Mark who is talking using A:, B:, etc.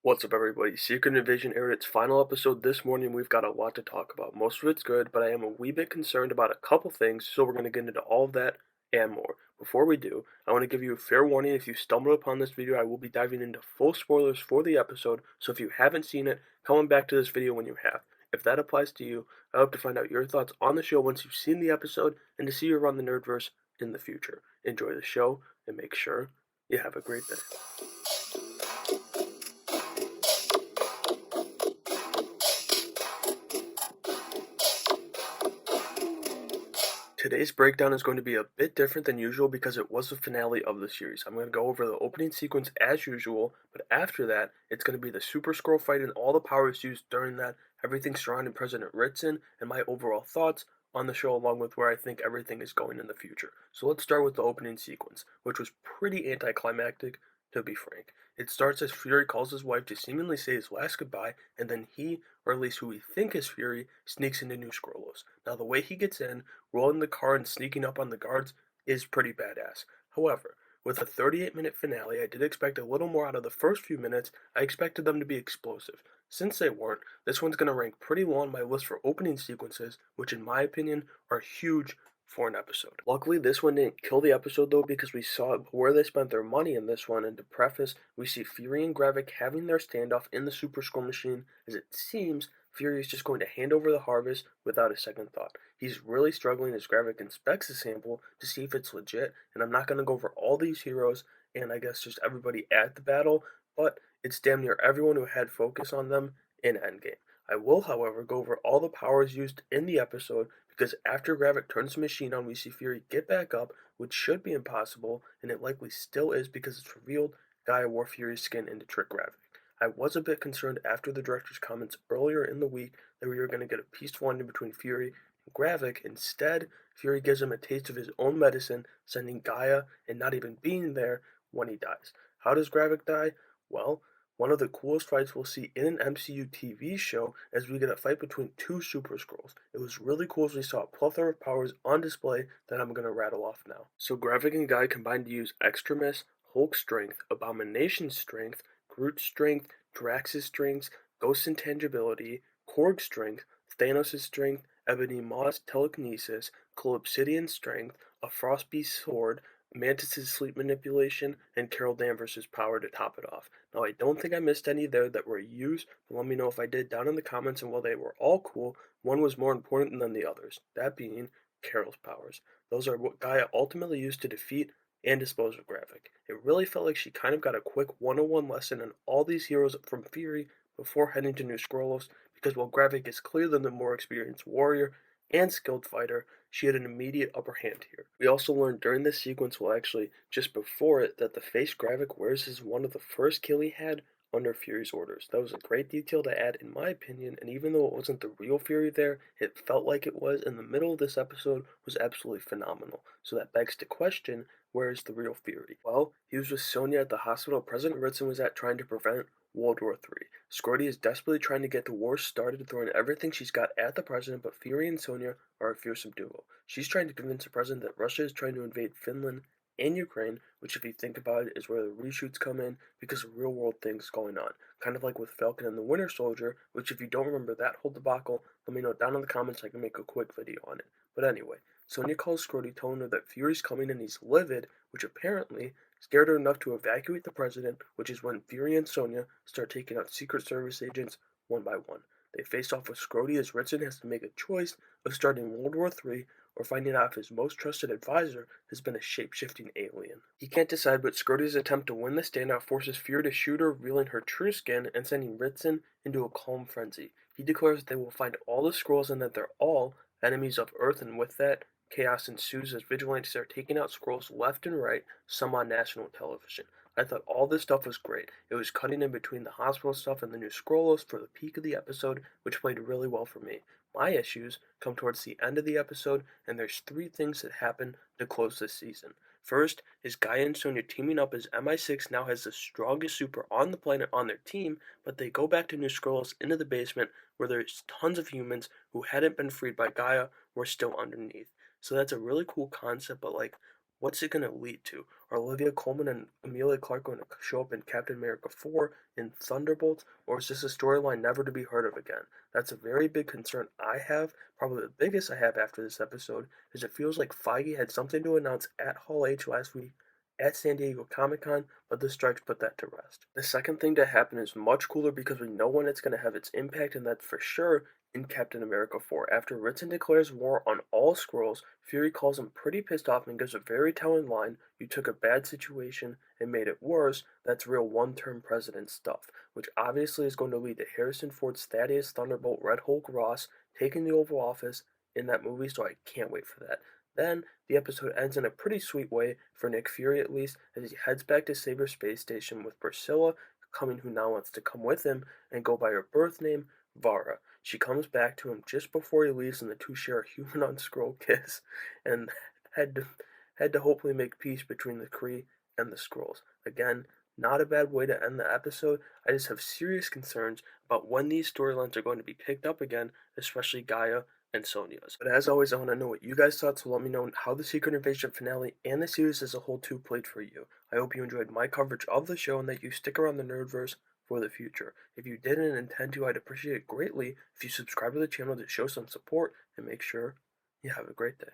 A: What's up, everybody? Secret Invasion aired its final episode this morning. We've got a lot to talk about. Most of it's good, but I am a wee bit concerned about a couple things, so we're going to get into all of that and more. Before we do, I want to give you a fair warning. If you stumbled upon this video, I will be diving into full spoilers for the episode, so if you haven't seen it, come on back to this video when you have. If that applies to you, I hope to find out your thoughts on the show once you've seen the episode and to see you around the Nerdverse in the future. Enjoy the show and make sure you have a great day. Today's breakdown is going to be a bit different than usual because it was the finale of the series. I'm going to go over the opening sequence as usual, but after that, it's going to be the Super Skrull fight and all the powers used during that, everything surrounding President Ritson, and my overall thoughts on the show along with where I think everything is going in the future. So let's start with the opening sequence, which was pretty anticlimactic, to be frank. It starts as Fury calls his wife to seemingly say his last goodbye, and then he, or at least who we think is Fury, sneaks into New Skrullos. Now the way he gets in, rolling the car and sneaking up on the guards is pretty badass. However, with a 38-minute finale, I did expect a little more out of the first few minutes. I expected them to be explosive. Since they weren't, this one's going to rank pretty low on my list for opening sequences, which in my opinion are huge for an episode. Luckily, this one didn't kill the episode though, because we saw where they spent their money in this one, and to preface, we see Fury and Gravik having their standoff in the Super Skrull machine, as it seems Fury is just going to hand over the harvest without a second thought. He's really struggling as Gravik inspects the sample to see if it's legit, and I'm not going to go over all these heroes and I guess just everybody at the battle, but it's damn near everyone who had focus on them in Endgame. I will, however, go over all the powers used in the episode because after Gravik turns the machine on, we see Fury get back up, which should be impossible, and it likely still is because it's revealed Gaia wore Fury's skin in to trick Gravik. I was a bit concerned after the director's comments earlier in the week that we were going to get a peaceful ending between Fury and Gravik. Instead, Fury gives him a taste of his own medicine, sending Gaia and not even being there when he dies. How does Gravik die? Well, one of the coolest fights we'll see in an MCU TV show as we get a fight between two Super Skrulls. It was really cool as we saw a plethora of powers on display that I'm going to rattle off now. So Gravik and Gaia combined to use Extremis, Hulk Strength, Abomination's Strength, Groot Strength, Drax's Strength, Ghost Intangibility, Korg's Strength, Thanos' Strength, Ebony Maw's Telekinesis, Calypsidian's Strength, a Frostbeast's Sword, Mantis' Sleep Manipulation, and Carol Danvers' Power to top it off. Now, I don't think I missed any there that were used, but let me know if I did down in the comments, and while they were all cool, one was more important than the others, that being Carol's powers. Those are what Gaia ultimately used to defeat and dispose of Gravik. It really felt like she kind of got a quick 101 lesson on all these heroes from Fury before heading to New Skrullos, because while Gravik is clearly the more experienced warrior and skilled fighter, she had an immediate upper hand here. We also learned during this sequence, well actually just before it, that the face Gravik wears is one of the first kill he had under Fury's orders. That was a great detail to add in my opinion, and even though it wasn't the real Fury there, it felt like it was, and the middle of this episode was absolutely phenomenal. So that begs the question, where is the real Fury? Well, he was with Sonya at the hospital President Ritson was at trying to prevent World War III. Scrody is desperately trying to get the war started, throwing everything she's got at the president, but Fury and Sonya are a fearsome duo. She's trying to convince the president that Russia is trying to invade Finland and Ukraine, which if you think about it is where the reshoots come in because of real world things going on. Kind of like with Falcon and the Winter Soldier, which if you don't remember that whole debacle, let me know down in the comments so I can make a quick video on it. But anyway, Sonya calls Scrody telling her that Fury's coming and he's livid, which apparently scared her enough to evacuate the president, which is when Fury and Sonya start taking out Secret Service agents one by one. They face off with Scrody as Ritson has to make a choice of starting World War III or finding out if his most trusted advisor has been a shape-shifting alien. He can't decide, but Scrody's attempt to win the standout forces Fury to shoot her, revealing her true skin and sending Ritson into a calm frenzy. He declares that they will find all the Skrulls and that they're all enemies of Earth, and with that, chaos ensues as vigilantes are taking out Skrulls left and right, some on national television. I thought all this stuff was great. It was cutting in between the hospital stuff and the new Skrullos for the peak of the episode, which played really well for me. My issues come towards the end of the episode, and there's three things that happen to close this season. First is Gaia and Sonya teaming up as MI6 now has the strongest super on the planet on their team, but they go back to New Skrullos into the basement where there's tons of humans who hadn't been freed by Gaia were still underneath. So that's a really cool concept, but like, What's it going to lead to? Are Olivia Colman and Amelia Clark going to show up in Captain America 4, in Thunderbolts, or is this a storyline never to be heard of again? That's a very big concern I have. Probably the biggest I have after this episode is it feels like Feige had something to announce at Hall H last week at San Diego Comic Con, but the strikes put that to rest. The second thing to happen is much cooler because we know when it's going to have its impact, and that's for sure in Captain America 4. After Ritson declares war on all Skrulls, Fury calls him pretty pissed off and gives a very telling line: "You took a bad situation and made it worse. That's real one-term president stuff," which obviously is going to lead to Harrison Ford's Thaddeus Thunderbolt Red Hulk Ross taking the Oval Office in that movie, so I can't wait for that. Then, the episode ends in a pretty sweet way, for Nick Fury at least, as he heads back to Sabre Space Station with Priscilla coming, who now wants to come with him and go by her birth name, Vara. She comes back to him just before he leaves, and the two share a human on Skrull kiss, and head to, head to hopefully make peace between the Kree and the Skrulls. Again, not a bad way to end the episode. I just have serious concerns about when these storylines are going to be picked up again, especially Gaia and Sonya's. But as always, I want to know what you guys thought, so let me know how the Secret Invasion finale and the series as a whole too played for you. I hope you enjoyed my coverage of the show and that you stick around the Nerdverse for the future. If you did and intend to, I'd appreciate it greatly if you subscribe to the channel to show some support, and make sure you have a great day.